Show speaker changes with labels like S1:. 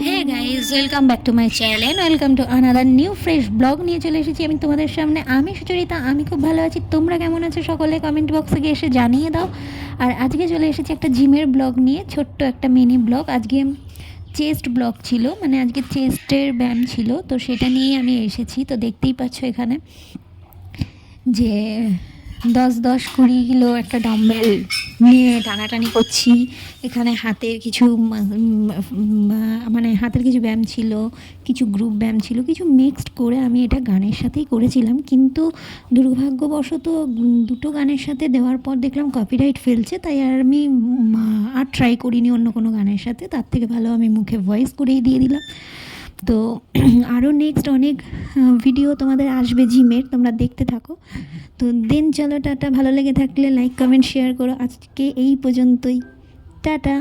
S1: Hey guys, welcome back to my channel, welcome to another new fresh blog নিয়ে চলে এসেছি আমি তোমাদের সামনে। আমি সুচরিতা, আমি খুব ভালো আছি। তোমরা কেমন আছো সকলে কমেন্ট বক্সে গিয়ে এসে জানিয়ে দাও। আর আজকে চলে এসেছি একটা জিমের ব্লগ নিয়ে, ছোট্ট একটা মিনি ব্লগ। আজকে চেস্ট ব্লগ ছিল, মানে আজকে চেস্টের ব্যায়াম ছিল, তো সেটা নিয়েই আমি এসেছি। তো দেখতেই পাচ্ছ এখানে যে 10-20 কিলো একটা ডাম্বেল নিয়ে টানাটানি করছি। এখানে হাতের কিছু মানে হাতের কিছু ব্যায়াম ছিল, কিছু গ্রুপ ব্যায়াম ছিল, কিছু মিক্সড করে আমি এটা গানের সাথেই করেছিলাম। কিন্তু দুর্ভাগ্যবশত দুটো গানের সাথে দেওয়ার পর দেখলাম কপিরাইট ফেলছে, তাই আর আমি আর ট্রাই করিনি অন্য কোনো গানের সাথে। তার থেকে ভালো আমি মুখে ভয়েস করেই দিয়ে দিলাম। তো আরও নেক্সট অনেক ভিডিও তোমাদের আসবে জিমের, তোমরা দেখতে থাকো। তো দেন চলো টাটা, ভালো লেগে থাকলে লাইক কমেন্ট শেয়ার করো। আজকে এই পর্যন্তই, টাটা।